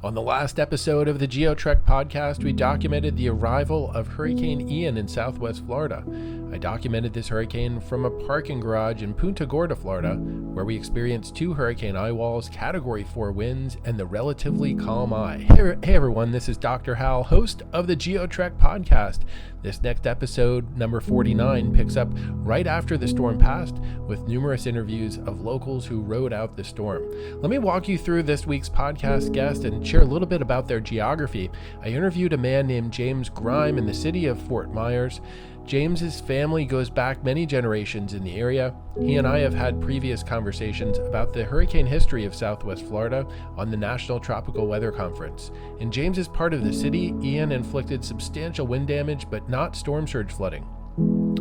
On the last episode of the GeoTrek podcast, we documented the arrival of Hurricane Ian in southwest Florida. I documented this hurricane from a parking garage in Punta Gorda, Florida, where we experienced 2 hurricane eye walls, Category 4 winds, and the relatively calm eye. Hey everyone, this is Dr. Hal, host of the GeoTrek podcast. This next episode, number 49, picks up right after the storm passed with numerous interviews of locals who rode out the storm. Let me walk you through this week's podcast guest and share a little bit about their geography. I interviewed a man named James Grime in the city of Fort Myers. James's family goes back many generations in the area. He and I have had previous conversations about the hurricane history of Southwest Florida on the National Tropical Weather Conference. In James's part of the city, Ian inflicted substantial wind damage, but not storm surge flooding.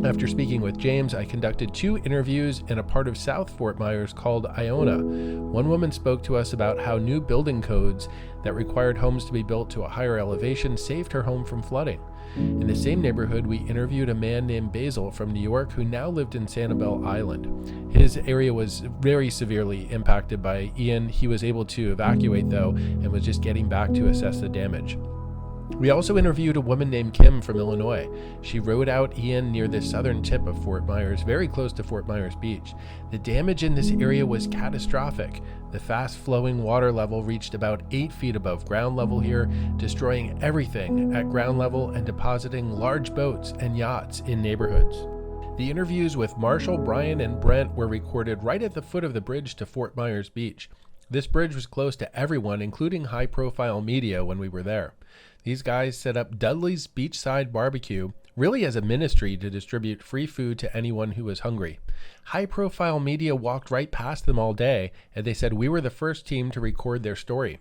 After speaking with James, I conducted 2 interviews in a part of South Fort Myers called Iona. One woman spoke to us about how new building codes that required homes to be built to a higher elevation saved her home from flooding. In the same neighborhood, we interviewed a man named Basil from New York who now lived in Sanibel Island. His area was very severely impacted by Ian. He was able to evacuate, though, and was just getting back to assess the damage. We also interviewed a woman named Kim from Illinois. She rode out Ian near the southern tip of Fort Myers, very close to Fort Myers Beach. The damage in this area was catastrophic. The fast-flowing water level reached about 8 feet above ground level here, destroying everything at ground level and depositing large boats and yachts in neighborhoods. The interviews with Marshall, Brian, and Brent were recorded right at the foot of the bridge to Fort Myers Beach. This bridge was close to everyone, including high-profile media, when we were there. These guys set up Dudley's Beachside Barbecue, really as a ministry to distribute free food to anyone who was hungry. High-profile media walked right past them all day, and they said we were the first team to record their story.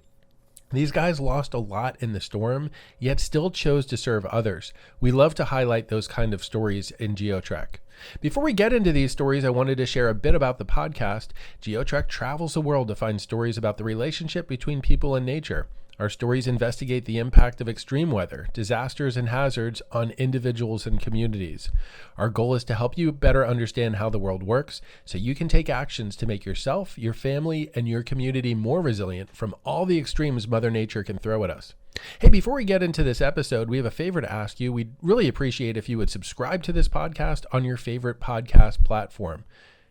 These guys lost a lot in the storm, yet still chose to serve others. We love to highlight those kind of stories in GeoTrek. Before we get into these stories, I wanted to share a bit about the podcast. GeoTrek travels the world to find stories about the relationship between people and nature. Our stories investigate the impact of extreme weather, disasters, and hazards on individuals and communities. Our goal is to help you better understand how the world works so you can take actions to make yourself, your family, and your community more resilient from all the extremes Mother Nature can throw at us. Hey, before we get into this episode, we have a favor to ask you. We'd really appreciate if you would subscribe to this podcast on your favorite podcast platform.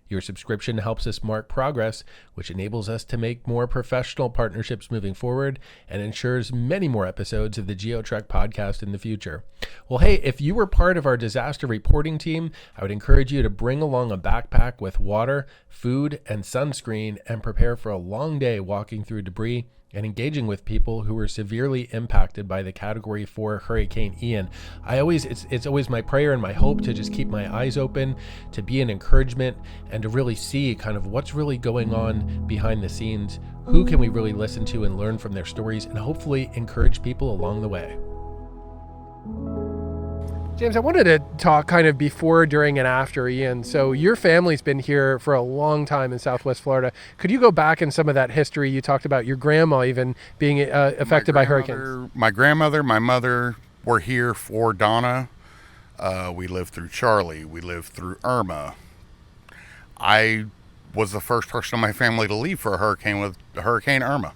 Your subscription helps us mark progress, which enables us to make more professional partnerships moving forward and ensures many more episodes of the GeoTrek podcast in the future. Well, hey, if you were part of our disaster reporting team, I would encourage you to bring along a backpack with water, food, and sunscreen and prepare for a long day walking through debris and engaging with people who were severely impacted by the Category 4 Hurricane Ian. It's always my prayer and my hope to just keep my eyes open, to be an encouragement, and to really see kind of what's really going on behind the scenes. Who can we really listen to and learn from their stories, and hopefully encourage people along the way. James, I wanted to talk kind of before, during, and after Ian. So your family's been here for a long time in Southwest Florida. Could you go back in some of that history? You talked about your grandma even being affected by hurricanes. My grandmother, my mother were here for Donna. We lived through Charlie. We lived through Irma. I was the first person in my family to leave for a hurricane with Hurricane Irma.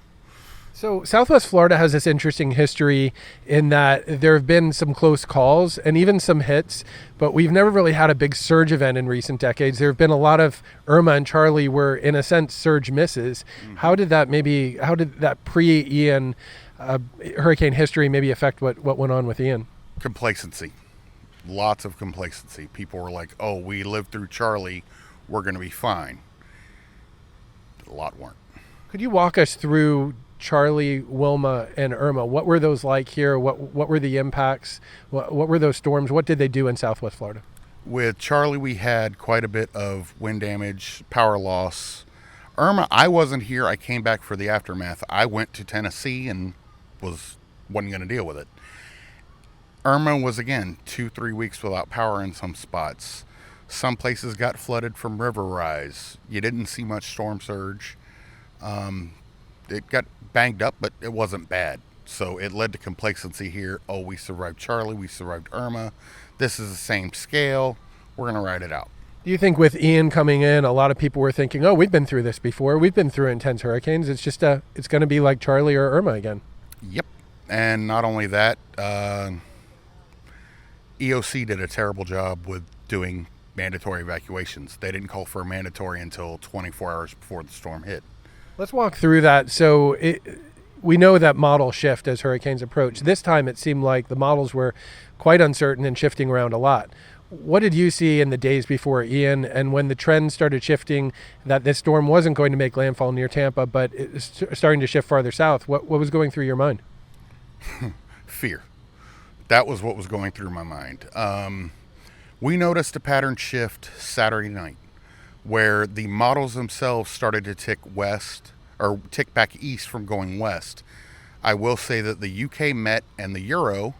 So Southwest Florida has this interesting history in that there have been some close calls and even some hits, but we've never really had a big surge event in recent decades. There have been a lot of Irma and Charlie were, in a sense, surge misses. Mm-hmm. How did that pre-Ian hurricane history maybe affect what went on with Ian? Complacency. Lots of complacency. People were like, oh, we lived through Charlie, we're going to be fine. A lot weren't. Could you walk us through Charlie, Wilma, and Irma? What were those like here? What were the impacts? What were those storms? What did they do in Southwest Florida? With Charlie, we had quite a bit of wind damage, power loss. Irma, I wasn't here. I came back for the aftermath. I went to Tennessee and wasn't going to deal with it. Irma was, again, 2-3 weeks without power in some spots. Some places got flooded from river rise. You didn't see much storm surge. It got banged up, but it wasn't bad. So it led to complacency here. Oh, we survived Charlie. We survived Irma. This is the same scale. We're going to ride it out. Do you think with Ian coming in, a lot of people were thinking, oh, we've been through this before. We've been through intense hurricanes. It's just it's going to be like Charlie or Irma again. Yep. And not only that, EOC did a terrible job with doing mandatory evacuations. They didn't call for a mandatory until 24 hours before the storm hit. Let's walk through that. So we know that model shift as hurricanes approach. This time it seemed like the models were quite uncertain and shifting around a lot. What did you see in the days before Ian, and when the trend started shifting that this storm wasn't going to make landfall near Tampa, but it's starting to shift farther south? What was going through your mind? Fear. That was what was going through my mind. We noticed a pattern shift Saturday night where the models themselves started to tick west or tick back east from going west. I will say that the UK Met and the Euro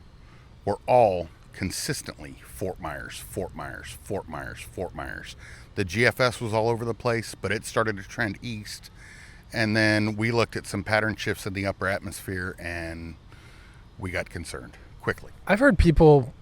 were all consistently Fort Myers, Fort Myers, Fort Myers, Fort Myers. The GFS was all over the place, but it started to trend east. And then we looked at some pattern shifts in the upper atmosphere and we got concerned quickly. I've heard people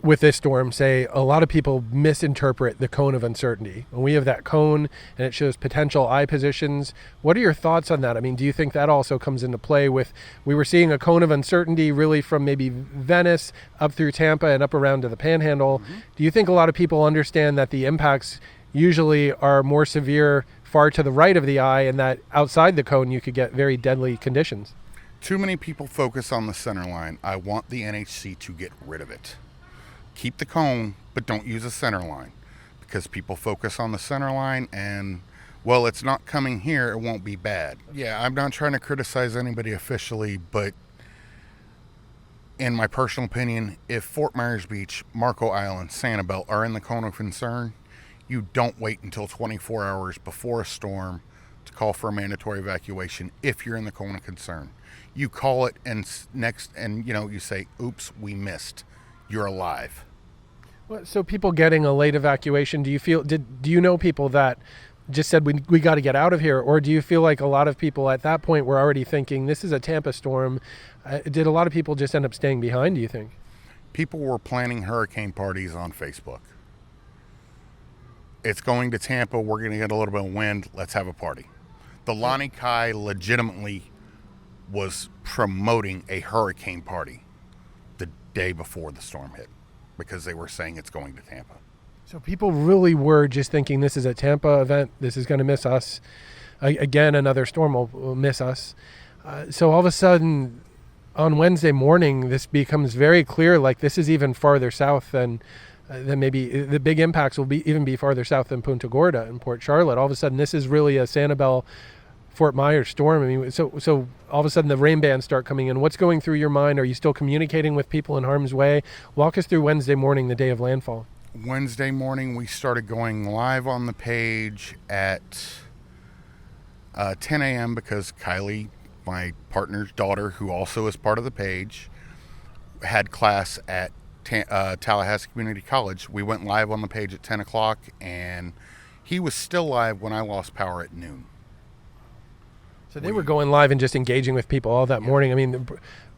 with this storm say a lot of people misinterpret the cone of uncertainty. When we have that cone and it shows potential eye positions, what are your thoughts on that? I mean, do you think that also comes into play with, we were seeing a cone of uncertainty really from maybe Venice up through Tampa and up around to the Panhandle. Mm-hmm. Do you think a lot of people understand that the impacts usually are more severe far to the right of the eye, and that outside the cone you could get very deadly conditions? Too many people focus on the center line. I want the NHC to get rid of it. Keep the cone, but don't use a center line, because people focus on the center line and, well, it's not coming here, it won't be bad. Yeah, I'm not trying to criticize anybody officially, but in my personal opinion, if Fort Myers Beach, Marco Island, Sanibel are in the cone of concern, you don't wait until 24 hours before a storm to call for a mandatory evacuation if you're in the cone of concern. You call it and you say, oops, we missed. You're alive. Well, so people getting a late evacuation, do you know people that just said we got to get out of here, or do you feel like a lot of people at that point were already thinking this is a Tampa storm? Did a lot of people just end up staying behind, do you think? People were planning hurricane parties on Facebook. It's going to Tampa, we're going to get a little bit of wind, let's have a party. The Lonnie Kai legitimately was promoting a hurricane party the day before the storm hit because they were saying it's going to Tampa. So people really were just thinking this is a Tampa event, this is going to miss us. Again, another storm will miss us. So all of a sudden on Wednesday morning, this becomes very clear, like this is even farther south than maybe the big impacts will even be farther south than Punta Gorda and Port Charlotte. All of a sudden, this is really a Sanibel, Fort Myers storm. I mean, so all of a sudden the rain bands start coming in. What's going through your mind? Are you still communicating with people in harm's way? Walk us through Wednesday morning, the day of landfall. Wednesday morning, we started going live on the page at 10 a.m. because Kylie, my partner's daughter, who also is part of the page, had class at Tallahassee Community College. We went live on the page at 10 o'clock, and he was still live when I lost power at noon. So they were going live and just engaging with people all that morning. I mean,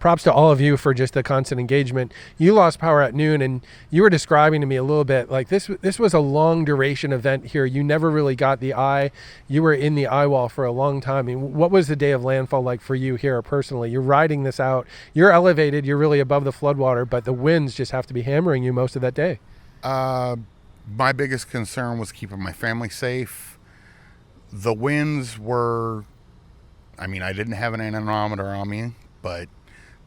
props to all of you for just the constant engagement. You lost power at noon, and you were describing to me a little bit like this was a long duration event here. You never really got the eye. You were in the eye wall for a long time. I mean, what was the day of landfall like for you here personally? You're riding this out. You're elevated. You're really above the floodwater, but the winds just have to be hammering you most of that day. My biggest concern was keeping my family safe. The winds were... I mean, I didn't have an anemometer on me, but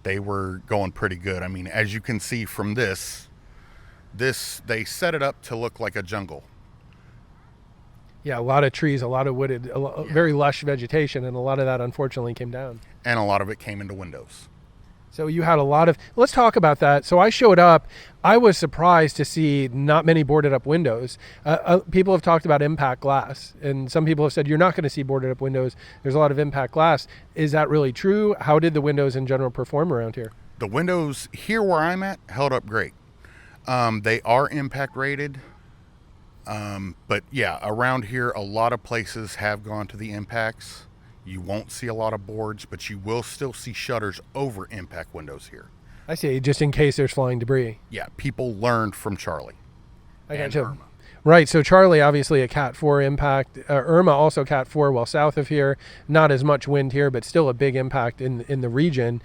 they were going pretty good. I mean, as you can see from this, they set it up to look like a jungle. Yeah, a lot of trees, a lot of wooded, very lush vegetation, and a lot of that unfortunately came down. And a lot of it came into windows. So you had a lot of, let's talk about that. So I showed up, I was surprised to see not many boarded up windows. People have talked about impact glass, and some people have said you're not going to see boarded up windows. There's a lot of impact glass. Is that really true? How did the windows in general perform around here? The windows here where I'm at held up great. They are impact rated. But yeah, around here, a lot of places have gone to the impacts. You won't see a lot of boards, but you will still see shutters over impact windows here. I see, just in case there's flying debris. Yeah, people learned from Charlie. I got you. Right. So Charlie, obviously a Cat 4 impact. Irma also Cat 4, well south of here. Not as much wind here, but still a big impact in the region.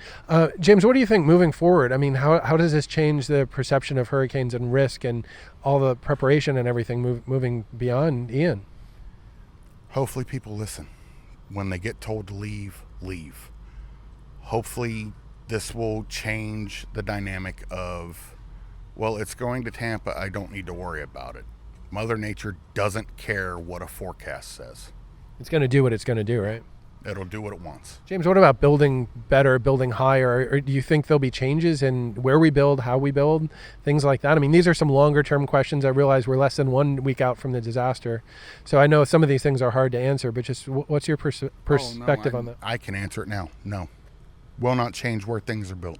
James, what do you think moving forward? I mean, how does this change the perception of hurricanes and risk and all the preparation and everything moving beyond Ian? Hopefully people listen. When they get told to leave, leave. Hopefully this will change the dynamic of, well, it's going to Tampa, I don't need to worry about it. Mother Nature doesn't care what a forecast says. It's going to do what it's going to do, right? It'll do what it wants. James, what about building better, building higher? Or do you think there'll be changes in where we build, how we build, things like that? I mean, these are some longer term questions. I realize we're less than 1 week out from the disaster. So I know some of these things are hard to answer, but just what's your perspective on that? I can answer it now. No. Will not change where things are built.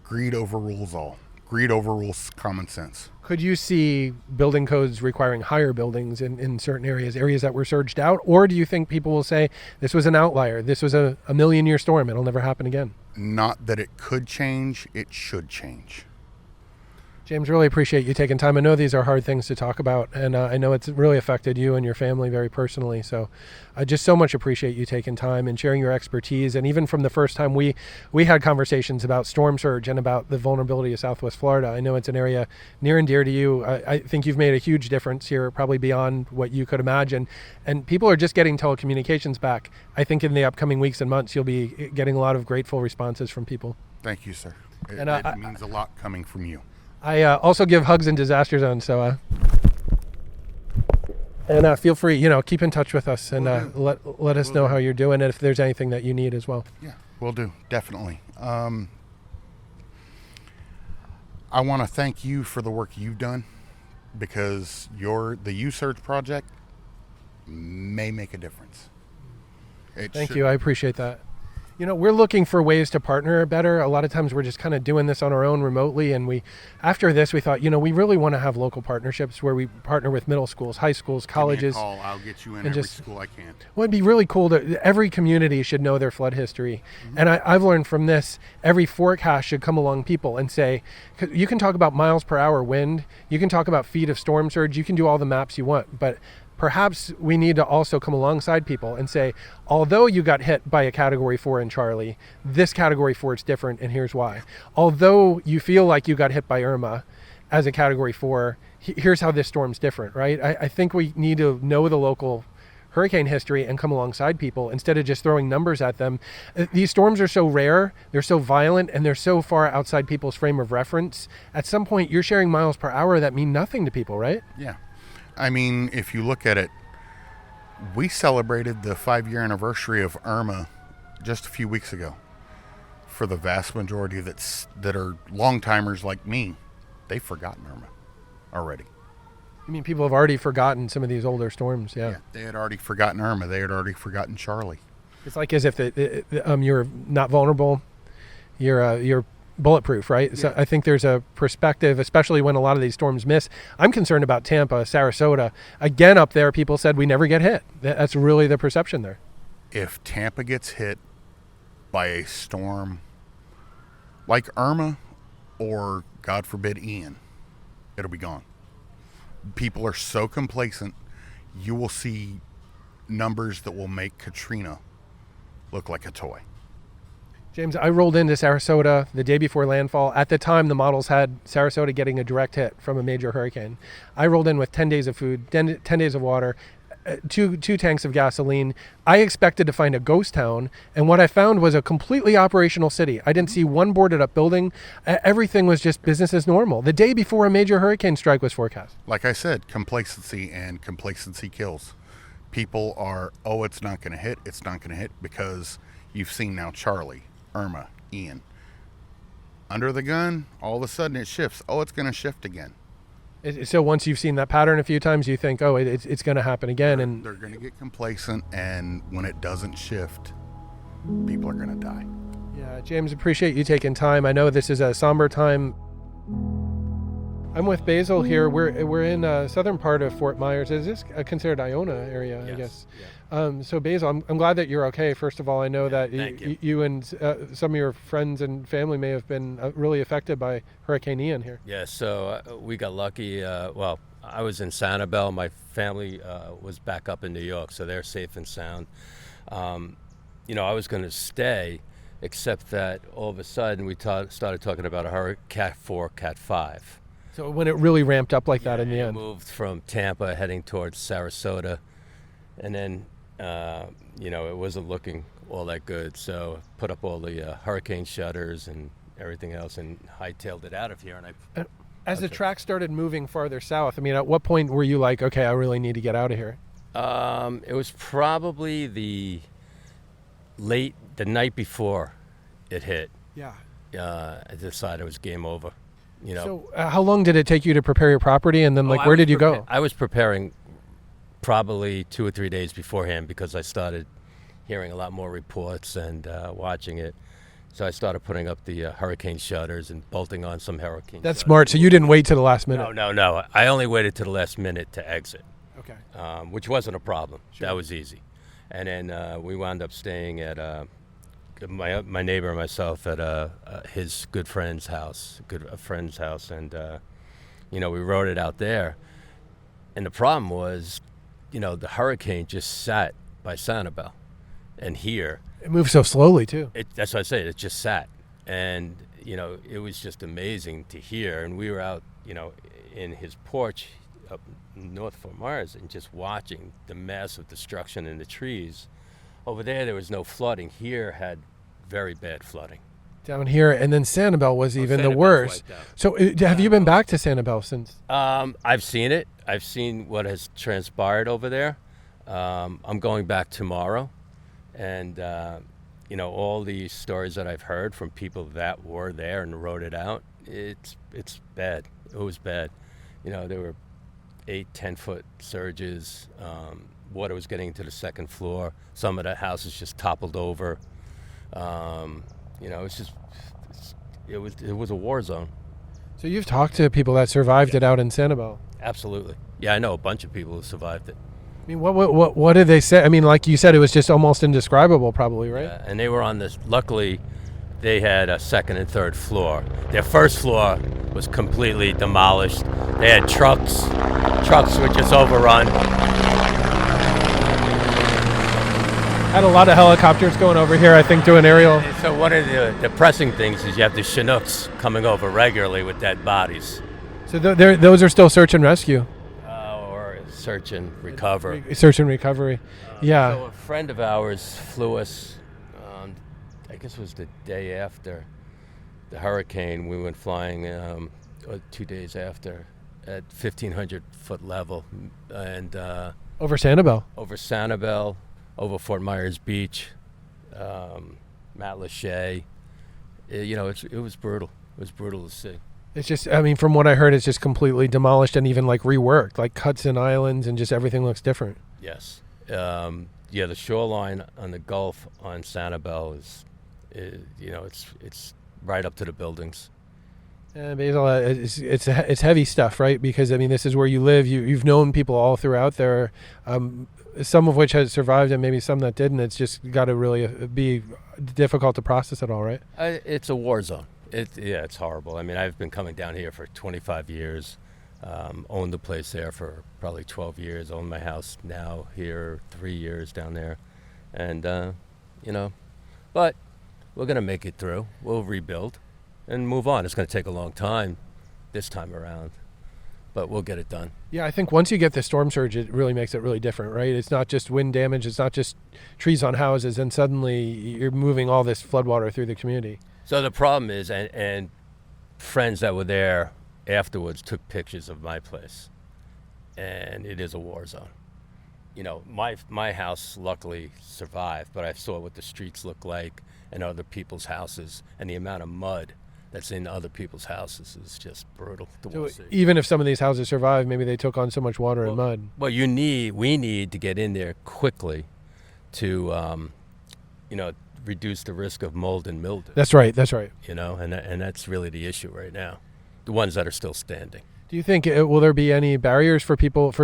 Greed overrules all. Greed overrules common sense. Could you see building codes requiring higher buildings in certain areas that were surged out? Or do you think people will say, this was an outlier, this was a million-year storm, it'll never happen again? Not that it could change, it should change. James, really appreciate you taking time. I know these are hard things to talk about, and I know it's really affected you and your family very personally. So I just so much appreciate you taking time and sharing your expertise. And even from the first time we had conversations about storm surge and about the vulnerability of Southwest Florida, I know it's an area near and dear to you. I think you've made a huge difference here, probably beyond what you could imagine. And people are just getting telecommunications back. I think in the upcoming weeks and months, you'll be getting a lot of grateful responses from people. Thank you, sir. It means a lot coming from you. I also give hugs in disaster zones, so feel free, keep in touch with us and let us know how you're doing and if there's anything that you need as well. Yeah, will do, definitely. I want to thank you for the work you've done, because the U-Surge project may make a difference. Thank you, I appreciate that. We're looking for ways to partner better. A lot of times we're just kind of doing this on our own remotely. And after this, we thought, we really want to have local partnerships where we partner with middle schools, high schools, colleges. Give me a call. I'll get you in every school I can. Well, it'd be really cool every community should know their flood history. Mm-hmm. And I've learned from this, every forecast should come along people and say, you can talk about miles per hour wind. You can talk about feet of storm surge. You can do all the maps you want. But perhaps we need to also come alongside people and say, although you got hit by a Category 4 in Charlie, this Category 4 is different, and here's why. Although you feel like you got hit by Irma as a Category 4, here's how this storm's different, right? I think we need to know the local hurricane history and come alongside people instead of just throwing numbers at them. These storms are so rare, they're so violent, and they're so far outside people's frame of reference. At some point, you're sharing miles per hour that mean nothing to people, right? Yeah. I mean, if you look at it, we celebrated the 5-year anniversary of Irma just a few weeks ago. For the vast majority that are long-timers like me, they've forgotten Irma already. You mean people have already forgotten some of these older storms? Yeah, they had already forgotten Irma. They had already forgotten Charlie. It's like as if you're not vulnerable, you're bulletproof, right? Yeah. So I think there's a perspective, especially when a lot of these storms miss. I'm concerned about Tampa, Sarasota. Again, up there, people said we never get hit. That's really the perception there. If Tampa gets hit by a storm like Irma or, God forbid, Ian, it'll be gone. People are so complacent, you will see numbers that will make Katrina look like a toy. James, I rolled into Sarasota the day before landfall. At the time, the models had Sarasota getting a direct hit from a major hurricane. I rolled in with 10 days of food, 10 days of water, two tanks of gasoline. I expected to find a ghost town, and what I found was a completely operational city. I didn't see one boarded up building. Everything was just business as normal. The day before a major hurricane strike was forecast. Like I said, complacency, and complacency kills. People are, it's not going to hit, because you've seen now Charlie, Irma, Ian. Under the gun, all of a sudden it shifts. It's going to shift again. So once you've seen that pattern a few times, you think, it's going to happen again. And they're going to get complacent, and when it doesn't shift, people are going to die. Yeah, James, appreciate you taking time. I know this is a somber time. I'm with Basil here. We're in southern part of Fort Myers. Is this considered Iona area? Yes. I guess. Yeah. So Basil, I'm glad that you're okay. First of all, I know that Thank you. you and some of your friends and family may have been really affected by Hurricane Ian here. Yeah. So we got lucky. Well, I was in Sanibel. My family was back up in New York, so they're safe and sound. I was going to stay, except that all of a sudden we started talking about a hurricane Cat 4, Cat 5. So when it really ramped up like that in the It end. moved from Tampa heading towards Sarasota, and then it wasn't looking all that good. So put up all the hurricane shutters and everything else, and hightailed it out of here. And As the track started moving farther south, I mean, at what point were you like, okay, I really need to get out of here? it was probably the night before it hit. Yeah. I decided it was game over. So how long did it take you to prepare your property, and then where did you go? I was preparing probably 2 or 3 days beforehand, because I started hearing a lot more reports and watching it. So I started putting up the hurricane shutters and bolting on some hurricane That's shutters. smart. So you didn't wait to the last minute. No. I only waited to the last minute to exit, Okay. which wasn't a problem. Sure. That was easy. And then we wound up staying at my neighbor and myself at his good friend's house, and we rode it out there. And the problem was, the hurricane just sat by Sanibel, and here It moved so slowly too. that's what I say. It just sat, and it was just amazing to hear. And we were out, in his porch up north of Fort Myers, and just watching the massive destruction in the trees. Over there was no flooding. Here had very bad flooding. Down here, and then Sanibel was even the Sanibel's worst. wiped out. So have you been back to Sanibel since? I've seen it. I've seen what has transpired over there. I'm going back tomorrow, and all the stories that I've heard from people that were there and rode it out, it's bad. It was bad. There were 8-10 foot surges. Water was getting to the second floor. Some of the houses just toppled over. It was a war zone. So you've talked to people that survived it out in Sanibel. Absolutely. Yeah, I know a bunch of people who survived it. I mean, what did they say? I mean, like you said, it was just almost indescribable, probably, right? Yeah, and they were on this. Luckily, they had a second and third floor. Their first floor was completely demolished. They had trucks. Trucks were just overrun. Had a lot of helicopters going over here, I think, doing aerial. So one of the depressing things is you have the Chinooks coming over regularly with dead bodies. So those are still search and rescue. Or search and recover. Search and recovery. Yeah. So a friend of ours flew us, I guess it was the day after the hurricane. We went flying 2 days after at 1,500 foot level, and Over Sanibel. over Sanibel, over Fort Myers Beach, Matt Lachey. It was brutal. It was brutal to see. It's just, I mean, from what I heard, it's just completely demolished and even like reworked, like cuts and islands, and just everything looks different. Yes. The shoreline on the Gulf on Sanibel is it's right up to the buildings. And Basil, it's heavy stuff, right? Because I mean, this is where you live. You've known people all throughout there, some of which has survived, and maybe some that didn't. It's just got to really be difficult to process it all, right? It's a war zone. It's horrible. I mean, I've been coming down here for 25 years. Owned the place there for probably 12 years. Own my house now here 3 years down there, and but we're gonna make it through. We'll rebuild and move on. It's gonna take a long time this time around, but we'll get it done. Yeah, I think once you get the storm surge, it really makes it really different, right? It's not just wind damage. It's not just trees on houses, and suddenly you're moving all this floodwater through the community. So the problem is, and friends that were there afterwards took pictures of my place, and it is a war zone. My house luckily survived, but I saw what the streets look like and other people's houses, and the amount of mud that's in other people's houses is just brutal to see. Even if some of these houses survive, maybe they took on so much water and mud. Well, we need to get in there quickly to, reduce the risk of mold and mildew. That's right. And that's really the issue right now. The ones that are still standing. Do you think will there be any barriers for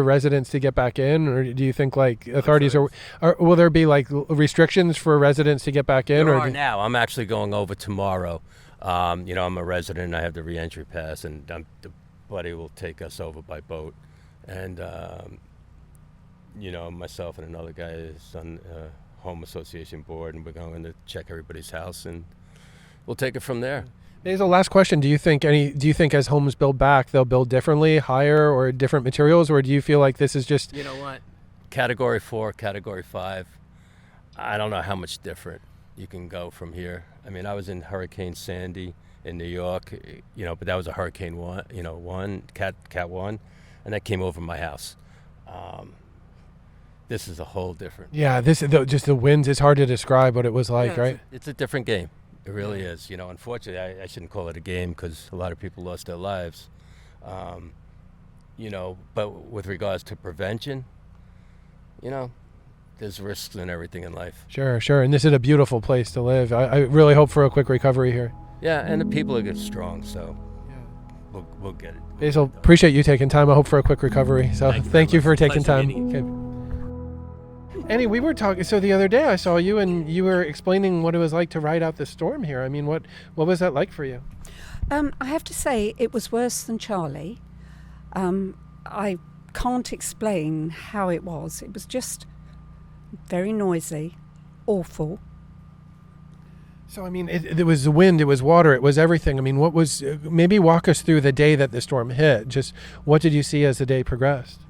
residents to get back in, or do you think like authorities or will there be like restrictions for residents to get back in? There or are now. I'm actually going over tomorrow. I'm a resident. I have the re-entry pass, and the buddy will take us over by boat. And myself and another guy is on home association board, and we're going to check everybody's house, and we'll take it from there. Basil, last question. Do you think as homes build back, they'll build differently, higher, or different materials, or do you feel like this is just... You know what? Category 4, Category 5, I don't know how much different you can go from here. I mean, I was in Hurricane Sandy in New York, but that was a Hurricane 1, Cat 1, and that came over my house. This is a whole different... Yeah, just the winds, it's hard to describe what it was like, right? It's a different game. It really is. Unfortunately, I shouldn't call it a game because a lot of people lost their lives. But with regards to prevention, there's risks in everything in life. Sure. And this is a beautiful place to live. I really hope for a quick recovery here. Yeah, and the people are getting strong, so we'll get it. Basil, appreciate you taking time. I hope for a quick recovery. So thank you for taking time. Okay. Annie, we were talking. So the other day I saw you, and you were explaining what it was like to ride out the storm here. I mean, what was that like for you? I have to say it was worse than Charlie. I can't explain how it was. It was just very noisy, awful. So, I mean, it was the wind, it was water, it was everything. I mean, maybe walk us through the day that the storm hit. Just what did you see as the day progressed?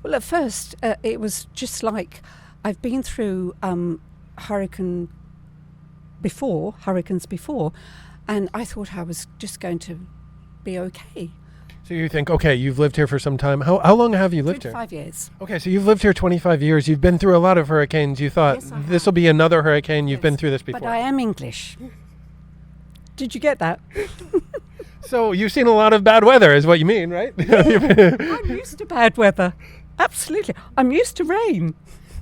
Well, at first, it was just like I've been through hurricanes before, and I thought I was just going to be okay. So you think, okay, you've lived here for some time. How long have you lived here? 25 years. Okay, so you've lived here 25 years. You've been through a lot of hurricanes. You thought this will be another hurricane. You've been through this before. But I am English. Did you get that? So you've seen a lot of bad weather is what you mean, right? I'm used to bad weather. Absolutely. I'm used to rain.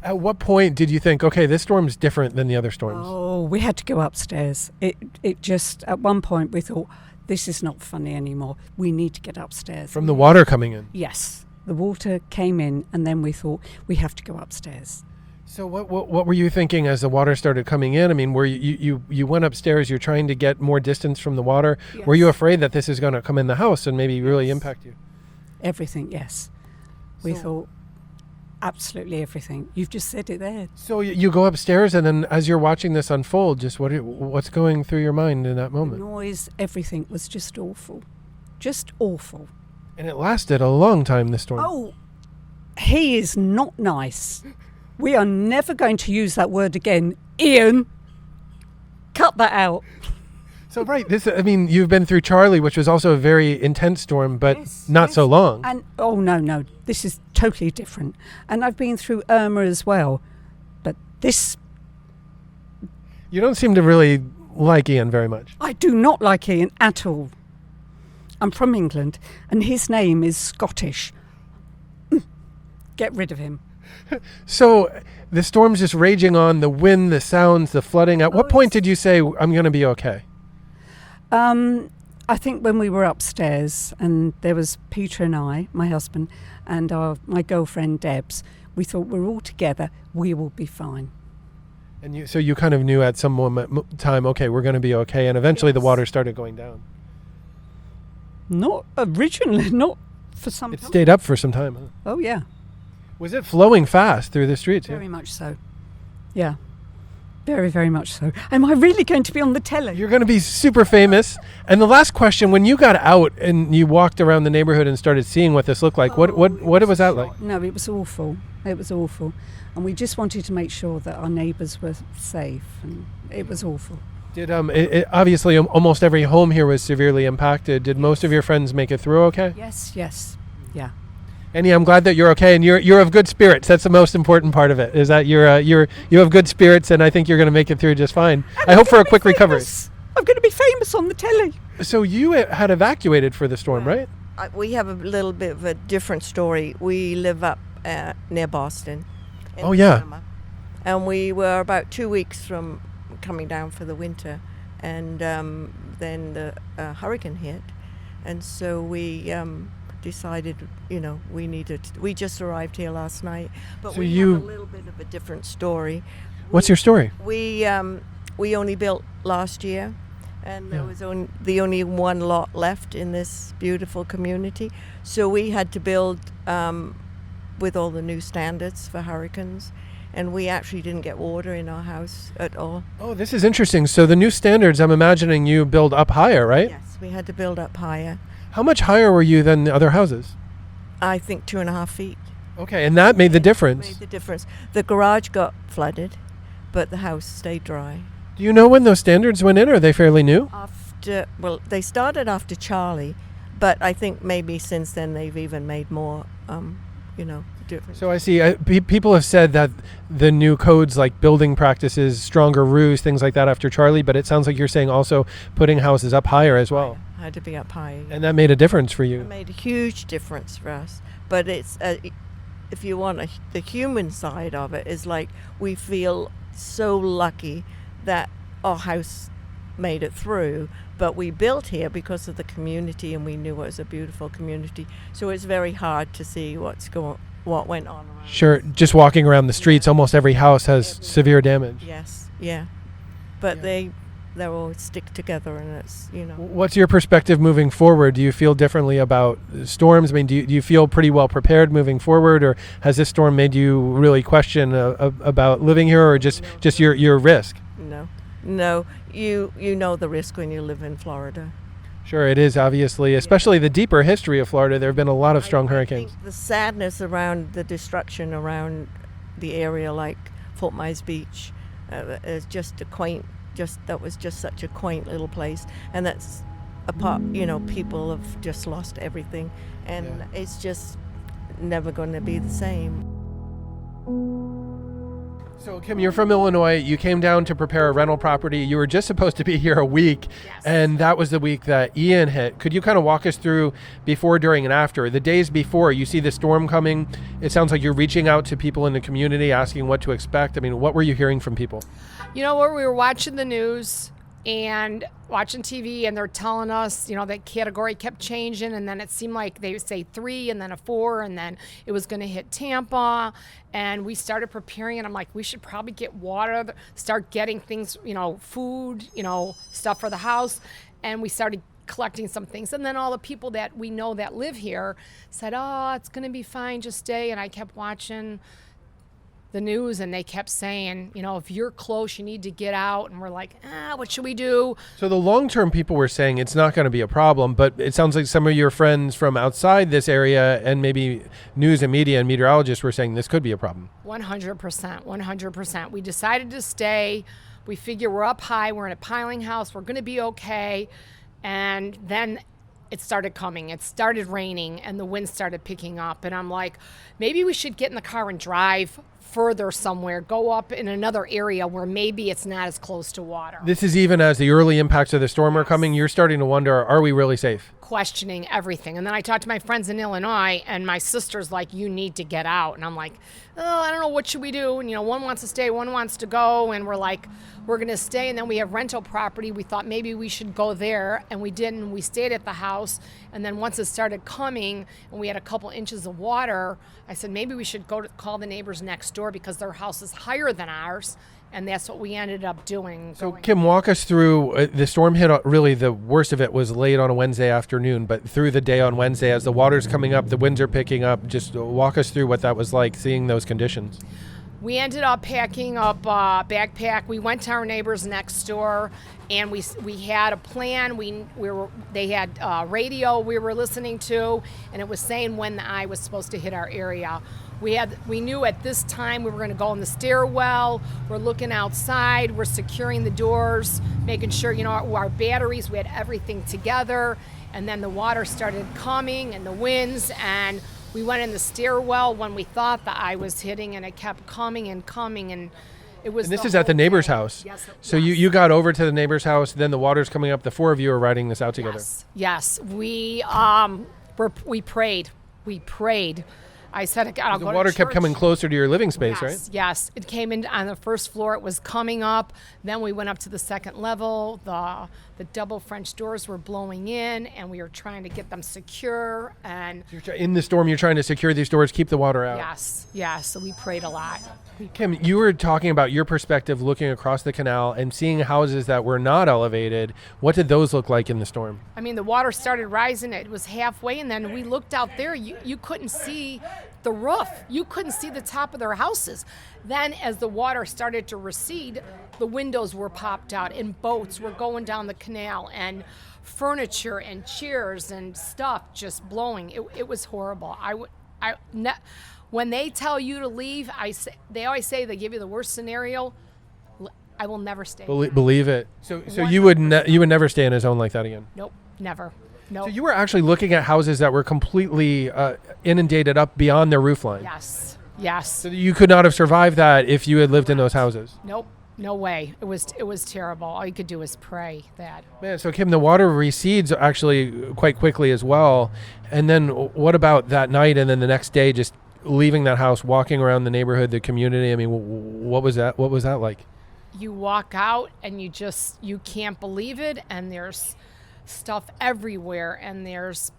At what point did you think, okay, this storm's different than the other storms? Oh, we had to go upstairs. It just, at one point we thought, this is not funny anymore. We need to get upstairs. From the water coming in? Yes. The water came in, and then we thought, we have to go upstairs. So what were you thinking as the water started coming in? I mean, were you went upstairs, you're trying to get more distance from the water. Yes. Were you afraid that this is going to come in the house and maybe really impact you? Everything, yes. We thought absolutely everything. You've just said it there. So you go upstairs, and then as you're watching this unfold, just what's going through your mind in that moment? The noise, everything was just awful. Just awful. And it lasted a long time, this storm. Oh, he is not nice. We are never going to use that word again. Ian, cut that out. So, right, you've been through Charlie, which was also a very intense storm, but not so long. And no, this is totally different. And I've been through Irma as well, but this... You don't seem to really like Ian very much. I do not like Ian at all. I'm from England, and his name is Scottish. Get rid of him. So the storm's just raging on, the wind, the sounds, the flooding. At what point did you say, I'm going to be okay? I think when we were upstairs, and there was Peter and I, my husband, and my girlfriend Debs, we thought we're all together, we will be fine. And you kind of knew at some moment time, okay, we're going to be okay, and eventually the water started going down. Not originally, not for some time. It stayed up for some time, huh? Oh, yeah. Was it flowing fast through the streets? Very much so. Yeah. Very, very much so. Am I really going to be on the telly? You're going to be super famous. And the last question, when you got out and you walked around the neighborhood and started seeing what this looked like, what was that like? No, it was awful. It was awful. And we just wanted to make sure that our neighbours were safe. And it was awful. Did obviously almost every home here was severely impacted. Did most of your friends make it through okay? Yes. Yeah. Annie, I'm glad that you're okay, and you're of good spirits. That's the most important part of it. Is that you have good spirits, and I think you're going to make it through just fine. I hope for a quick recovery. I'm going to be famous on the telly. So you had evacuated for the storm, right? We have a little bit of a different story. We live up near Boston. Oh yeah. Summer, and we were about 2 weeks from coming down for the winter, and then the hurricane hit, And so we decided, we just arrived here last night. But So we you- have a little bit of a different story. What's your story? We only built last year, and there Yeah. was the only one lot left in this beautiful community. So we had to build with all the new standards for hurricanes, and we actually didn't get water in our house at all. Oh, this is interesting. So the new standards, I'm imagining you build up higher, right? Yes, we had to build up higher. How much higher were you than the other houses? I think 2.5 feet Okay, and that made the difference. made the difference. The garage got flooded, but the house stayed dry. Do you know when those standards went in, or are they fairly new? They started after Charlie, but I think maybe since then they've even made more, different. So I see people have said that the new codes like building practices, stronger roofs, things like that after Charlie, but it sounds like you're saying also putting houses up higher as well. Had to be up high. And that made a difference for It you. made a huge difference for us. But it's if you want the human side of it, is like we feel so lucky that our house made it through. But we built here because of the community, and we knew it was a beautiful community. So it's very hard to see what went on around. Sure, just walking around the streets, almost every house has severe damage. Yes, yeah. But they all stick together, and it's What's your perspective moving forward? Do you feel differently about storms? I mean, do you feel pretty well prepared moving forward, or has this storm made you really question about living here, or just your risk? No. You know the risk when you live in Florida. Sure, it is obviously, especially the deeper history of Florida. There have been a lot of strong hurricanes. I think the sadness around the destruction around the area, like Fort Myers Beach, is just that was just such a quaint little place, and that's a part. People have just lost everything, and it's just never going to be the same. So, Kim, you're from Illinois. You came down to prepare a rental property. You were just supposed to be here a week, and that was the week that Ian hit. Could you kind of walk us through before, during, and after? The days before, you see the storm coming. It sounds like you're reaching out to people in the community, asking what to expect. I mean, what were you hearing from people? You know what? We were watching the news and watching TV, and they're telling us, that category kept changing, and then it seemed like they would say 3 and then a 4, and then it was going to hit Tampa, and we started preparing, and I'm like, we should probably get water, start getting things, food, stuff for the house, and we started collecting some things, and then all the people that we know that live here said, oh, it's going to be fine, just stay, and I kept watching the news, and they kept saying, if you're close, you need to get out. And we're like, what should we do? So the long-term people were saying it's not going to be a problem, but it sounds like some of your friends from outside this area and maybe news and media and meteorologists were saying this could be a problem. 100%. We decided to stay. We figure we're up high. We're in a piling house. We're going to be okay. And then it started coming. It started raining, and the wind started picking up. And I'm like, maybe we should get in the car and drive further somewhere, go up in another area where maybe it's not as close to water. This is even as the early impacts of the storm are coming, you're starting to wonder, are we really safe? Questioning everything. And then I talked to my friends in Illinois, and my sister's like, you need to get out. And I'm like, I don't know, what should we do? And one wants to stay, one wants to go, and we're like, we're going to stay. And then we have rental property. We thought maybe we should go there, and we didn't. We stayed at the house. And then once it started coming and we had a couple inches of water, I said maybe we should go to call the neighbors next door because their house is higher than ours. And that's what we ended up doing. So, Kim, walk us through the storm hit. Really, the worst of it was late on a Wednesday afternoon, but through the day on Wednesday, as the water's coming up, the winds are picking up. Just walk us through what that was like, seeing those conditions. We ended up packing up a backpack. We went to our neighbors next door, and we had a plan. They had radio we were listening to, and it was saying when the eye was supposed to hit our area. We knew at this time we were going to go in the stairwell. We're looking outside. We're securing the doors, making sure our batteries. We had everything together, and then the water started coming and the winds, and we went in the stairwell when we thought the eye was hitting, and it kept coming and coming, and it was. And this is at the neighbor's house. Yes. So you got over to the neighbor's house. Then the water's coming up. The four of you are riding this out together. Yes. We prayed. I said, I'll The go to water kept church. coming closer to your living space, right? Yes. It came in on the first floor. It was coming up. Then we went up to the second level. The the double French doors were blowing in, and we were trying to get them secure. And In the storm, you're trying to secure these doors, keep the water out. yes, so we prayed a lot. Kim, you were talking about your perspective looking across the canal and seeing houses that were not elevated. What did those look like in the storm? I mean, the water started rising. It was halfway, and then we looked out there. You couldn't see the roof. You couldn't see the top of their houses. Then as the water started to recede, the windows were popped out, and boats were going down the canal, and furniture and chairs and stuff just blowing. It was horrible. When they tell you to leave, they always say they give you the worst scenario. I will never stay. Believe it. So you would never stay in a zone like that again? Nope, never. Nope. So you were actually looking at houses that were completely inundated up beyond their roof line? Yes. So you could not have survived that if you had lived in those houses? Nope. No way. It was terrible. All you could do was pray that. Man, so Kim, the water recedes actually quite quickly as well. And then what about that night and then the next day, just leaving that house, walking around the neighborhood, the community? I mean, what was that like? You walk out and you can't believe it, and there's stuff everywhere, and there's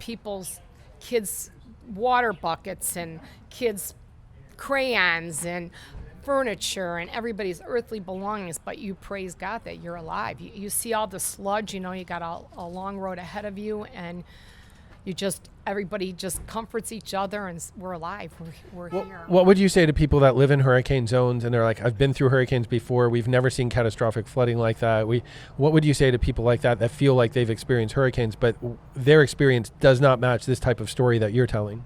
kids' water buckets and kids' crayons and furniture and everybody's earthly belongings, but you praise God that you're alive. You see all the sludge, you got a long road ahead of you, and everybody just comforts each other, and we're alive. We're here. What would you say to people that live in hurricane zones and they're like, I've been through hurricanes before, we've never seen catastrophic flooding like that? What would you say to people like that feel like they've experienced hurricanes, but their experience does not match this type of story that you're telling?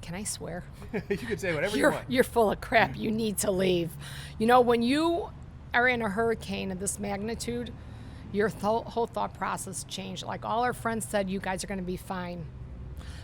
Can I swear? You could say whatever you want. You're full of crap. You need to leave. When you are in a hurricane of this magnitude, your whole thought process changed. Like all our friends said, you guys are going to be fine.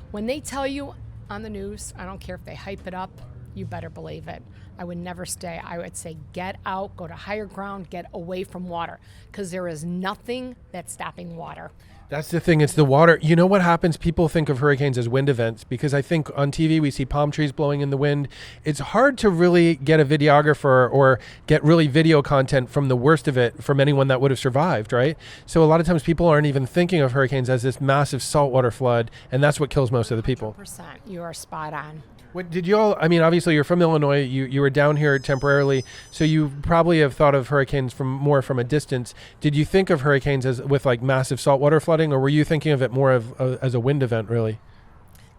When they tell you on the news, I don't care if they hype it up, you better believe it. I would never stay. I would say get out, go to higher ground, get away from water, because there is nothing that's stopping water. That's the thing. It's the water. You know what happens? People think of hurricanes as wind events because I think on TV we see palm trees blowing in the wind. It's hard to really get a videographer or get really video content from the worst of it from anyone that would have survived, right? So a lot of times people aren't even thinking of hurricanes as this massive saltwater flood, and that's what kills most of the people. 100%. You are spot on. What did you all? I mean, obviously you're from Illinois. You were down here temporarily, so you probably have thought of hurricanes from a distance. Did you think of hurricanes as with like massive saltwater flooding, or were you thinking of it more as a wind event, really?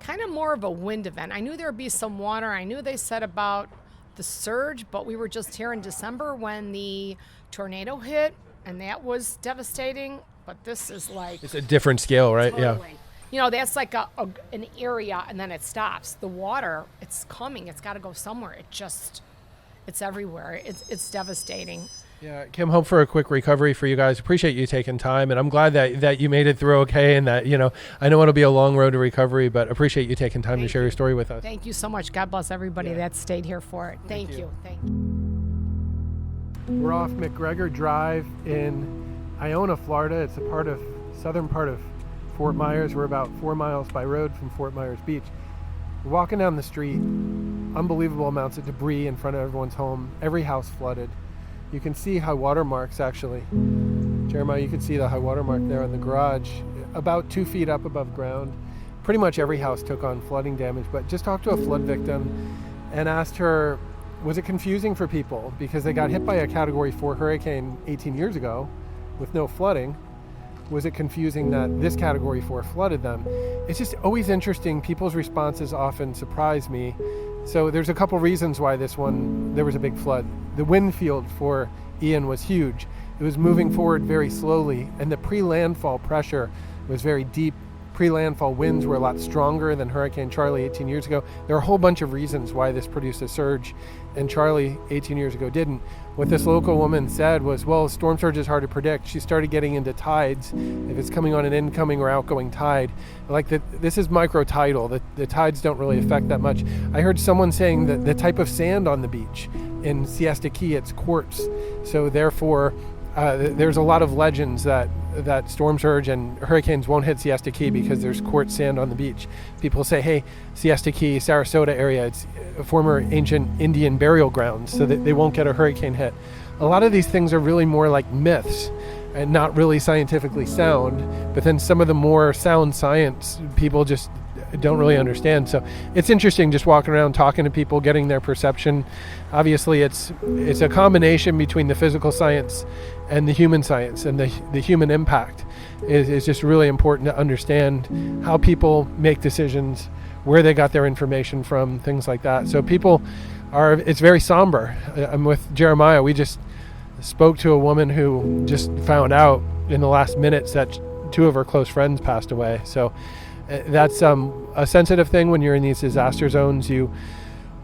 Kind of more of a wind event. I knew there would be some water. I knew they said about the surge, but we were just here in December when the tornado hit, and that was devastating. But this is like it's a different scale, right? Totally. Yeah. That's like an area, and then it stops. The water, it's coming. It's got to go somewhere. It's everywhere. It's devastating. Yeah, Kim, hope for a quick recovery for you guys. Appreciate you taking time, and I'm glad that you made it through okay, and that, I know it'll be a long road to recovery, but appreciate you taking time to share your story with us. Thank you so much. God bless everybody that stayed here for it. Thank you. We're off McGregor Drive in Iona, Florida. It's southern part of Fort Myers. We're about 4 miles by road from Fort Myers Beach. We're walking down the street, unbelievable amounts of debris in front of everyone's home, every house flooded. You can see high water marks actually. Jeremiah, you can see the high water mark there in the garage, about 2 feet up above ground. Pretty much every house took on flooding damage, but just talked to a flood victim and asked her, was it confusing for people because they got hit by a Category 4 hurricane 18 years ago with no flooding? Was it confusing that this Category 4 flooded them? It's just always interesting. People's responses often surprise me. So there's a couple reasons why there was a big flood. The wind field for Ian was huge. It was moving forward very slowly, and the pre-landfall pressure was very deep. Pre-landfall winds were a lot stronger than Hurricane Charlie 18 years ago. There are a whole bunch of reasons why this produced a surge, and Charlie 18 years ago didn't. What this local woman said was, well, storm surge is hard to predict. She started getting into tides, if it's coming on an incoming or outgoing tide. This is microtidal. The tides don't really affect that much. I heard someone saying that the type of sand on the beach in Siesta Key, it's quartz. So therefore, there's a lot of legends that storm surge and hurricanes won't hit Siesta Key because there's quartz sand on the beach. People say, hey, Siesta Key, Sarasota area, it's a former ancient Indian burial grounds, so that they won't get a hurricane hit. A lot of these things are really more like myths. and not really scientifically sound, but then some of the more sound science people just don't really understand. So it's interesting just walking around talking to people, getting their perception. Obviously it's a combination between the physical science and the human science, and the human impact is just really important to understand how people make decisions, where they got their information from, things like that. So it's very somber. I'm with Jeremiah. We just spoke to a woman who just found out in the last minutes that 2 of her close friends passed away. So that's a sensitive thing when you're in these disaster zones. You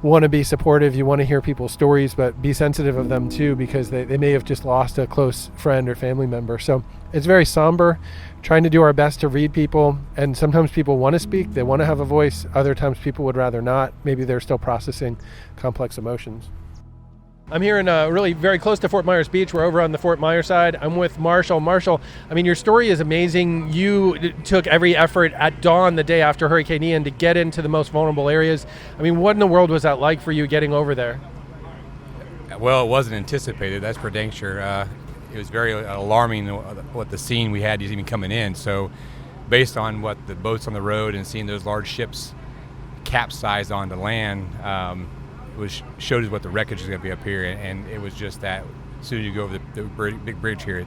want to be supportive, you want to hear people's stories, but be sensitive of them too, because they may have just lost a close friend or family member. So it's very somber, trying to do our best to read people. And sometimes people want to speak, they want to have a voice. Other times people would rather not. Maybe they're still processing complex emotions. I'm here in really very close to Fort Myers Beach. We're over on the Fort Myers side. I'm with Marshall. Marshall, I mean, your story is amazing. You took every effort at dawn the day after Hurricane Ian to get into the most vulnerable areas. I mean, what in the world was that like for you getting over there? Well, it wasn't anticipated, that's for dang sure. It was very alarming what the scene we had even coming in. So based on what the boats on the road and seeing those large ships capsize onto land, showed us what the wreckage is going to be up here, and it was just that as soon as you go over the big bridge here,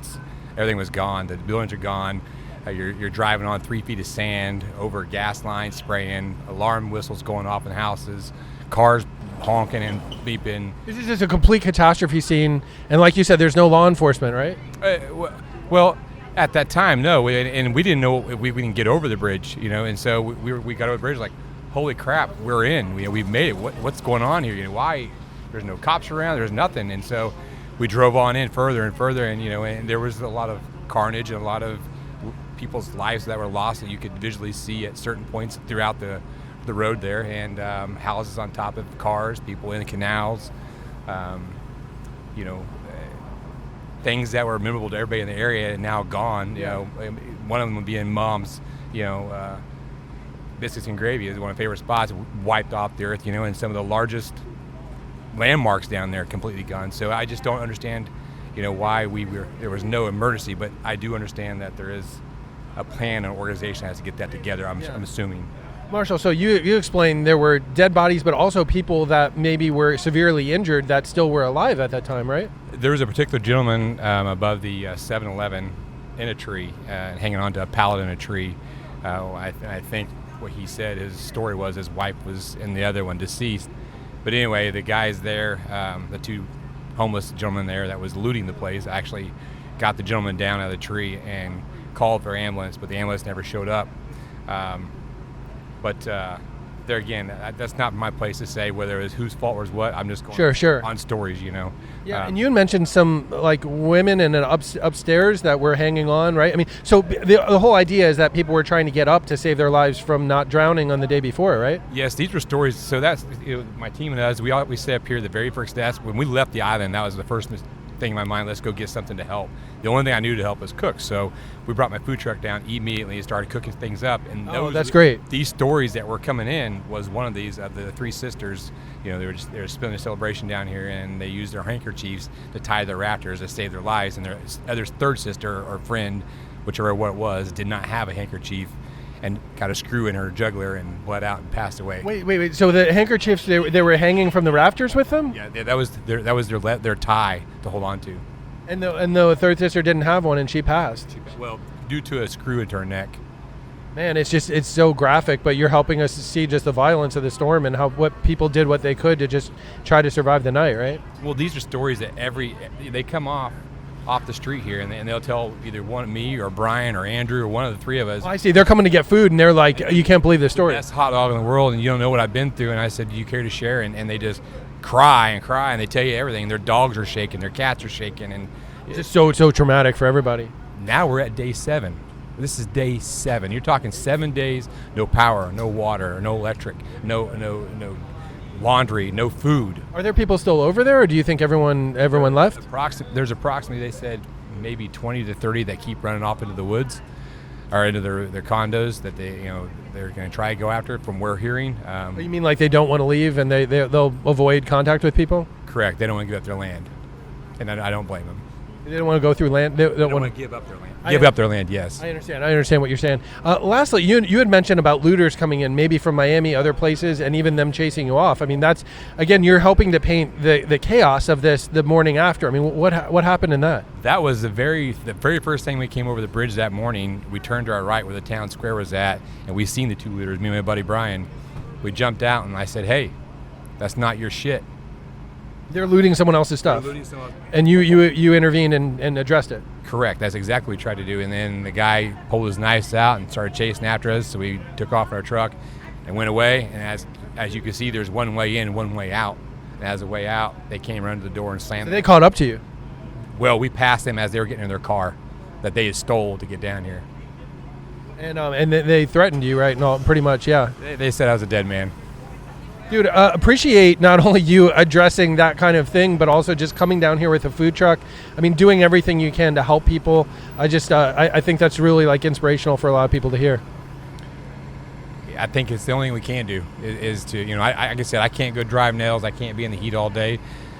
everything was gone. The buildings are gone. You're driving on 3 feet of sand over gas lines, spraying, alarm whistles going off in houses, cars honking and beeping. This is just a complete catastrophe scene, and like you said, there's no law enforcement, right? Well, at that time, no, and we didn't know if we didn't get over the bridge, and so we got over the bridge like, holy crap, we're in. We've made it. What's going on here? Why? There's no cops around. There's nothing. And so we drove on in further and further, and there was a lot of carnage and a lot of people's lives that were lost that you could visually see at certain points throughout the road there, and houses on top of cars, people in the canals, things that were memorable to everybody in the area and now gone. One of them would be in Mom's, Biscuits and Gravy is one of my favorite spots, wiped off the earth, and some of the largest landmarks down there completely gone. So I just don't understand, why there was no emergency, but I do understand that there is a plan and organization that has to get that together, I'm assuming. Marshall, so you explained there were dead bodies, but also people that maybe were severely injured that still were alive at that time, right? There was a particular gentleman above the 7-Eleven in a tree, hanging onto a pallet in a tree. I think what he said, his story was his wife was in the other one, deceased. But anyway, the guys there, the 2 homeless gentlemen there that was looting the place, actually got the gentleman down out of the tree and called for ambulance, but the ambulance never showed up. But there again, that's not my place to say whether it was whose fault was what. I'm just going sure. on stories, Yeah, and you mentioned some like women in an upstairs that were hanging on, right? I mean, so the whole idea is that people were trying to get up to save their lives from not drowning on the day before, right? Yes, these were stories. So that's my team and us. We stay up here the very first day. When we left the island, that was the first thing in my mind. Let's go get something to help. The only thing I knew to help was cook. So we brought my food truck down immediately and started cooking things up. And that's great. These stories that were coming in was one of these of the 3 sisters. They were spending a celebration down here, and they used their handkerchiefs to tie their rafters to save their lives. And their other 3rd sister or friend, whichever what it was, did not have a handkerchief and got a screw in her jugular and bled out and passed away. Wait. So the handkerchiefs they were hanging from the rafters with them? Yeah, that was their tie to hold on to. And the 3rd sister didn't have one, and she passed. Well, due to a screw into her neck. Man, it's so graphic, but you're helping us to see just the violence of the storm and what people did what they could to just try to survive the night, right? Well, these are stories that they come off the street here, and they'll tell either me or Brian or Andrew or one of the 3 of us. Oh, I see. They're coming to get food, and they're like, you can't believe this story. Best hot dog in the world, and you don't know what I've been through. And I said, do you care to share? And they just cry, and they tell you everything. Their dogs are shaking, their cats are shaking, and it's just so traumatic for everybody. Now we're at day 7. This is day 7. You're talking 7 days, no power, no water, no electric, no laundry, no food. Are there people still over there, or do you think everyone left? There's approximately, they said, maybe 20 to 30 that keep running off into the woods or into their condos that they're going to try to go after from what we're hearing. You mean like they don't want to leave and they'll avoid contact with people? Correct. They don't want to give up their land, and I don't blame them. They don't want to go through land. They don't want to give up their land. Give up their land, yes. I understand what you're saying. Lastly, you had mentioned about looters coming in, maybe from Miami, other places, and even them chasing you off. I mean, that's, again, you're helping to paint the chaos of this the morning after. I mean, what happened in that? That was the very first thing we came over the bridge that morning. We turned to our right where the town square was at, and we seen the two looters, me and my buddy Brian. We jumped out, and I said, hey, that's not your shit. They're looting someone else's stuff. And you intervened and addressed it. Correct. That's exactly what we tried to do. And then the guy pulled his knives out and started chasing after us. So we took off in our truck and went away. And as you can see, there's one way in, one way out. And as the way out, they came around to the door and slammed. So they caught up to you. Well, we passed them as they were getting in their car that they had stole to get down here. And they threatened you, right? No, pretty much, yeah. They said I was a dead man. Dude, appreciate not only you addressing that kind of thing, but also just coming down here with a food truck. I mean, doing everything you can to help people. I think that's really like inspirational for a lot of people to hear. I think it's the only thing we can do is to, like I said, I can't go drive nails. I can't be in the heat all day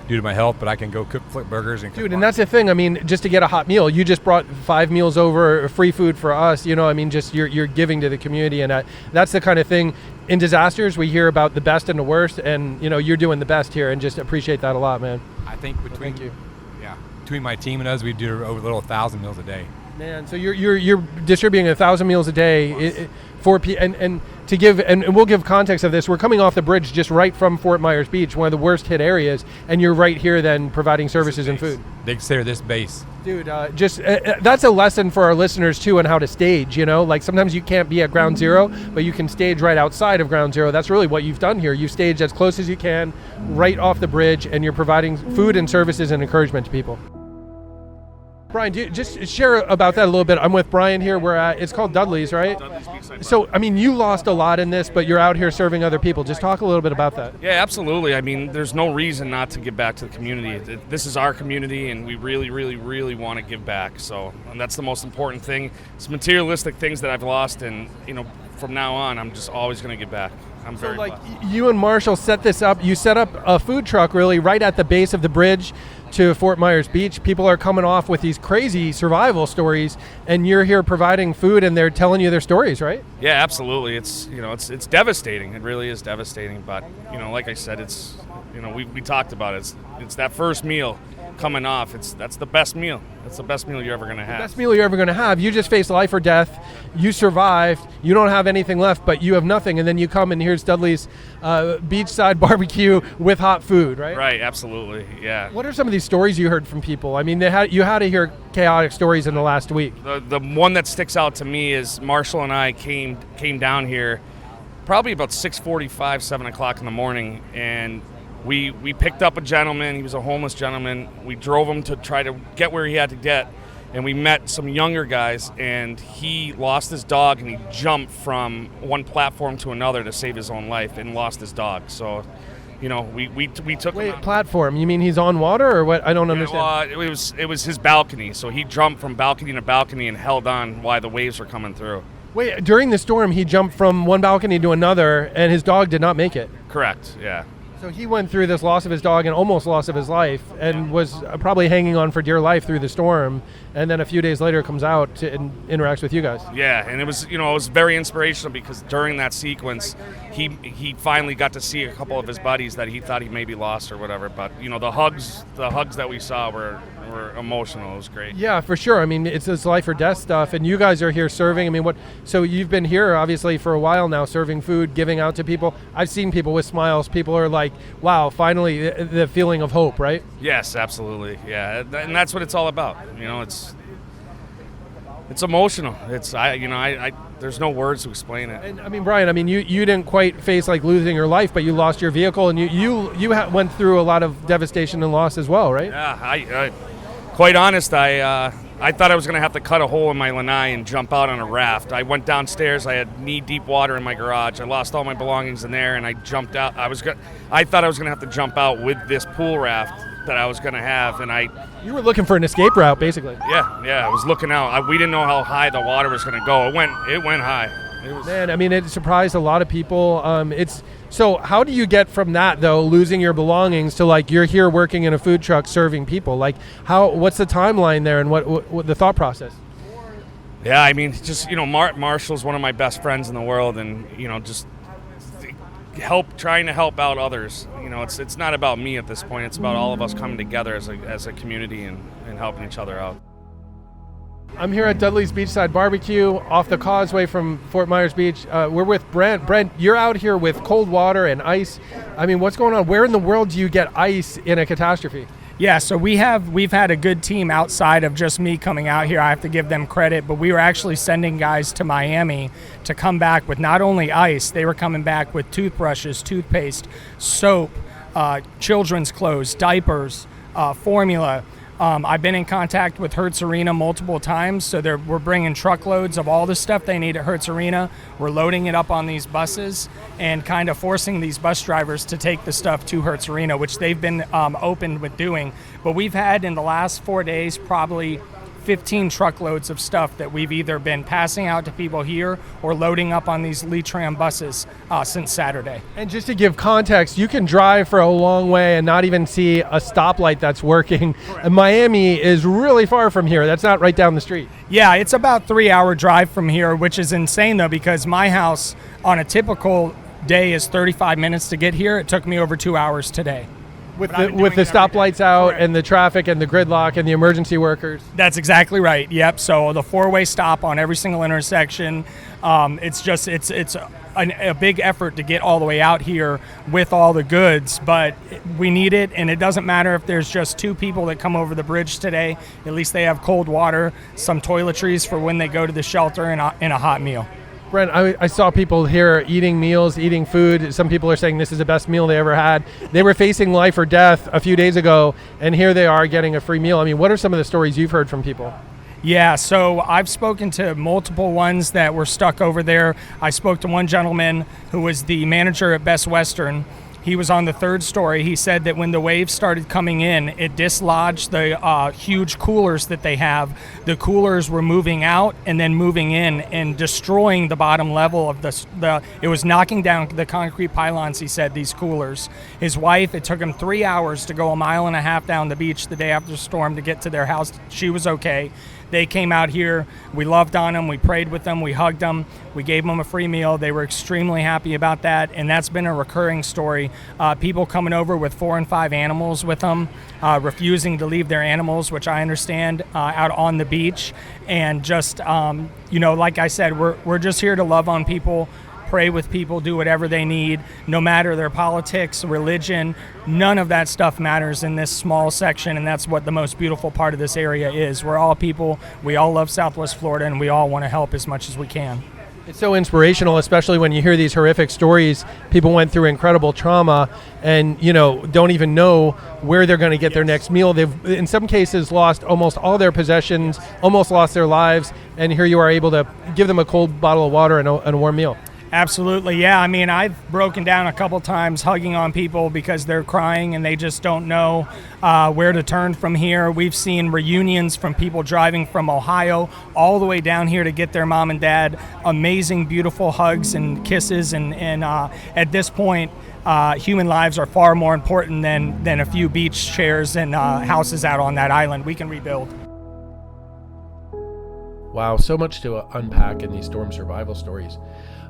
due to my health, but I can go cook flip burgers and dude, and that's the thing. I mean, just to get a hot meal, you just brought 5 meals over, free food for us. I mean, just you're giving to the community, and that's the kind of thing. In disasters, we hear about the best and the worst, and you're doing the best here, and just appreciate that a lot, man. I think between my team and us, we do over a little 1,000 meals a day. Man, so you're distributing 1,000 meals a day for and to give, and we'll give context of this. We're coming off the bridge just right from Fort Myers Beach, one of the worst hit areas, and you're right here then providing services and food. They consider this base. Dude, that's a lesson for our listeners too on how to stage. Like sometimes you can't be at ground zero, but you can stage right outside of ground zero. That's really what you've done here. You staged as close as you can, right off the bridge, and you're providing food and services and encouragement to people. Brian, do you just share about that a little bit? I'm with Brian here. We're at, it's called Dudley's, right? Dudley's. So, I mean, you lost a lot in this, but you're out here serving other people. Just talk a little bit about that. Yeah, absolutely. I mean, there's no reason not to give back to the community. This is our community, and we really, really, really want to give back. So, and that's the most important thing. It's materialistic things that I've lost, and, from now on, I'm just always going to give back. I'm very blessed. You and Marshall set this up. You set up a food truck really right at the base of the bridge to Fort Myers Beach. People are coming off with these crazy survival stories, and you're here providing food, and they're telling you their stories, right? Yeah, absolutely. It's it's devastating. It really is devastating. But like I said, it's we talked about it. It's that first meal coming off. That's the best meal. That's the best meal you're ever going to have. The best meal you're ever going to have. You just faced life or death. You survived. You don't have anything left, but you have nothing. And then you come and here's Dudley's beachside barbecue with hot food, right? Right, absolutely, yeah. What are some of these stories you heard from people? I mean, you had to hear chaotic stories in the last week. The one that sticks out to me is Marshall and I came down here probably about 6:45, 7 o'clock in the morning, and we picked up a gentleman. He was a homeless gentleman. We drove him to try to get where he had to get, and we met some younger guys, and he lost his dog, and he jumped from one platform to another to save his own life and lost his dog. So, we took him out. Platform? You mean he's on water or what? I don't understand. It was his balcony. So he jumped from balcony to balcony and held on while the waves were coming through. Wait, during the storm, he jumped from one balcony to another, and his dog did not make it? Correct, yeah. So he went through this loss of his dog and almost loss of his life, and was probably hanging on for dear life through the storm, and then a few days later comes out and interacts with you guys. Yeah, and it was very inspirational because during that sequence, he finally got to see a couple of his buddies that he thought he maybe lost or whatever. But the hugs that we saw were emotional. It was great. Yeah, for sure. I mean, it's this life or death stuff, and you guys are here serving. I mean, so you've been here obviously for a while now, serving food, giving out to people. I've seen people with smiles. People are like, wow, finally the feeling of hope, right? Yes, absolutely. Yeah, and that's what it's all about. It's emotional. There's no words to explain it. And I mean, Brian, you didn't quite face like losing your life, but you lost your vehicle, and you went through a lot of devastation and loss as well, right? Yeah, I quite honest, I thought I was going to have to cut a hole in my lanai and jump out on a raft. I went downstairs. I had knee-deep water in my garage. I lost all my belongings in there, and I jumped out. I thought I was going to have to jump out with this pool raft that I was going to have, and You were looking for an escape route, basically. Yeah, I was looking out. We didn't know how high the water was going to go. It went high. Man, I mean, it surprised a lot of people. So how do you get from that, though, losing your belongings, to like you're here working in a food truck serving people? Like what's the timeline there, and what the thought process? Yeah, I mean, just, Marshall's one of my best friends in the world, and, just trying to help out others. It's not about me at this point. It's about all of us coming together as a community and helping each other out. I'm here at Dudley's Beachside Barbecue off the causeway from Fort Myers Beach. We're with Brent. Brent, you're out here with cold water and ice. I mean, what's going on? Where in the world do you get ice in a catastrophe? Yeah, so we've had a good team outside of just me coming out here. I have to give them credit, but we were actually sending guys to Miami to come back with not only ice, they were coming back with toothbrushes, toothpaste, soap, children's clothes, diapers, formula. I've been in contact with Hertz Arena multiple times, so we're bringing truckloads of all the stuff they need at Hertz Arena. We're loading it up on these buses and kind of forcing these bus drivers to take the stuff to Hertz Arena, which they've been open with doing. But we've had in the last 4 days probably 15 truckloads of stuff that we've either been passing out to people here or loading up on these Lee Tram buses since Saturday. And just to give context, you can drive for a long way and not even see a stoplight that's working. And Miami is really far from here. That's not right down the street. Yeah, it's about 3-hour drive from here, which is insane though, because my house on a typical day is 35 minutes to get here. It took me over 2 hours today. With the stoplights out. Correct. And the traffic and the gridlock and the emergency workers. That's exactly right. Yep. So the 4-way stop on every single intersection. It's a big effort to get all the way out here with all the goods, but we need it, and it doesn't matter if there's just 2 people that come over the bridge today. At least they have cold water, some toiletries for when they go to the shelter, and a hot meal. Brent, I saw people here eating food. Some people are saying this is the best meal they ever had. They were facing life or death a few days ago, and here they are getting a free meal. I mean, what are some of the stories you've heard from people? Yeah, so I've spoken to multiple ones that were stuck over there. I spoke to one gentleman who was the manager at Best Western. He was on the 3rd story. He said that when the waves started coming in, it dislodged the huge coolers that they have. The coolers were moving out and then moving in and destroying the bottom level of it was knocking down the concrete pylons, he said, these coolers. His wife, it took him 3 hours to go 1.5 miles down the beach the day after the storm to get to their house. She was okay. They came out here, we loved on them, we prayed with them, we hugged them, we gave them a free meal. They were extremely happy about that, and that's been a recurring story. People coming over with 4 and 5 animals with them, refusing to leave their animals, which I understand, out on the beach. And just, like I said, we're just here to love on people, pray with people, do whatever they need, no matter their politics, religion. None of that stuff matters in this small section, and that's what the most beautiful part of this area is. We're all people, we all love Southwest Florida, and we all want to help as much as we can. It's so inspirational, especially when you hear these horrific stories. People went through incredible trauma and, don't even know where they're going to get their next meal. They've, in some cases, lost almost all their possessions, almost lost their lives, and here you are able to give them a cold bottle of water and a warm meal. Absolutely, yeah. I mean, I've broken down a couple times hugging on people because they're crying and they just don't know where to turn from here. We've seen reunions from people driving from Ohio all the way down here to get their mom and dad. Amazing, beautiful hugs and kisses. And at this point, human lives are far more important than a few beach chairs and houses out on that island. We can rebuild. Wow, so much to unpack in these storm survival stories.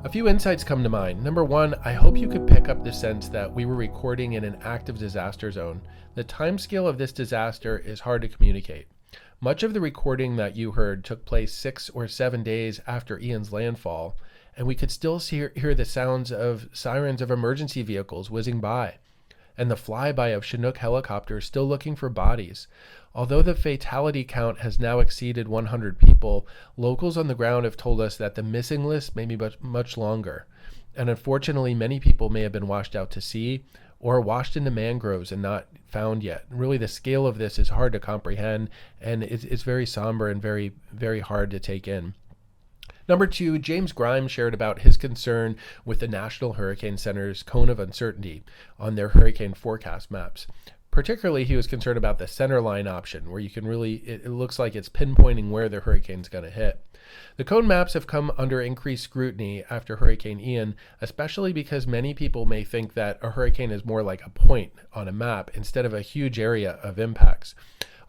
A few insights come to mind. Number one, I hope you could pick up the sense that we were recording in an active disaster zone. The timescale of this disaster is hard to communicate. Much of the recording that you heard took place 6 or 7 days after Ian's landfall, and we could still hear the sounds of sirens of emergency vehicles whizzing by, and the flyby of Chinook helicopters still looking for bodies. Although the fatality count has now exceeded 100 people, locals on the ground have told us that the missing list may be much longer. And unfortunately, many people may have been washed out to sea or washed into mangroves and not found yet. Really, the scale of this is hard to comprehend, and it's very somber and very, very hard to take in. Number two, James Grimes shared about his concern with the National Hurricane Center's cone of uncertainty on their hurricane forecast maps. Particularly, he was concerned about the center line option, where you can really, it looks like it's pinpointing where the hurricane's going to hit. The cone maps have come under increased scrutiny after Hurricane Ian, especially because many people may think that a hurricane is more like a point on a map instead of a huge area of impacts.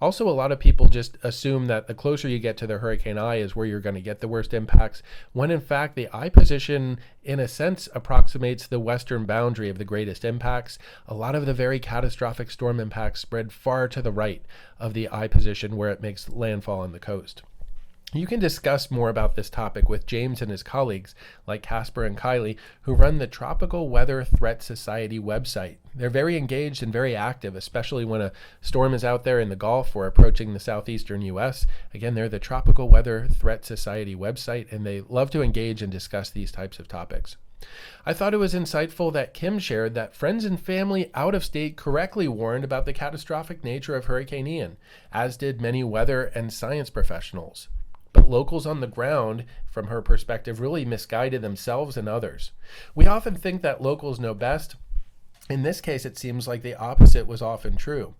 Also, a lot of people just assume that the closer you get to the hurricane eye is where you're going to get the worst impacts, when in fact the eye position, in a sense, approximates the western boundary of the greatest impacts. A lot of the very catastrophic storm impacts spread far to the right of the eye position where it makes landfall on the coast. You can discuss more about this topic with James and his colleagues, like Casper and Kylie, who run the Tropical Weather Threat Society website. They're very engaged and very active, especially when a storm is out there in the Gulf or approaching the southeastern U.S. Again, they're the Tropical Weather Threat Society website, and they love to engage and discuss these types of topics. I thought it was insightful that Kim shared that friends and family out of state correctly warned about the catastrophic nature of Hurricane Ian, as did many weather and science professionals. But locals on the ground, from her perspective, really misguided themselves and others. We often think that locals know best. In this case, it seems like the opposite was often true.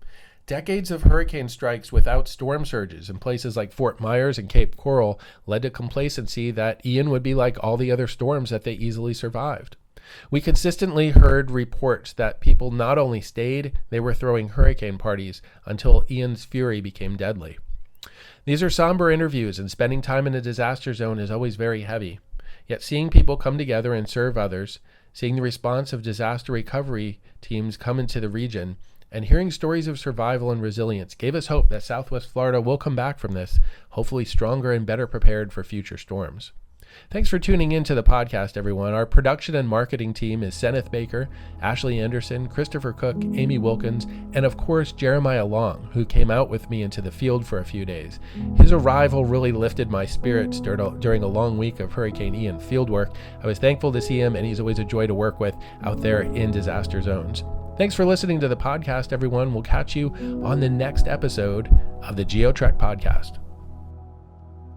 Decades of hurricane strikes without storm surges in places like Fort Myers and Cape Coral led to complacency that Ian would be like all the other storms that they easily survived. We consistently heard reports that people not only stayed, they were throwing hurricane parties until Ian's fury became deadly. These are somber interviews, and spending time in a disaster zone is always very heavy. Yet seeing people come together and serve others, seeing the response of disaster recovery teams come into the region, and hearing stories of survival and resilience gave us hope that Southwest Florida will come back from this, hopefully stronger and better prepared for future storms. Thanks for tuning in to the podcast, everyone. Our production and marketing team is Senneth Baker, Ashley Anderson, Christopher Cook, Amy Wilkins, and of course, Jeremiah Long, who came out with me into the field for a few days. His arrival really lifted my spirits during a long week of Hurricane Ian fieldwork. I was thankful to see him, and he's always a joy to work with out there in disaster zones. Thanks for listening to the podcast, everyone. We'll catch you on the next episode of the GeoTrek podcast.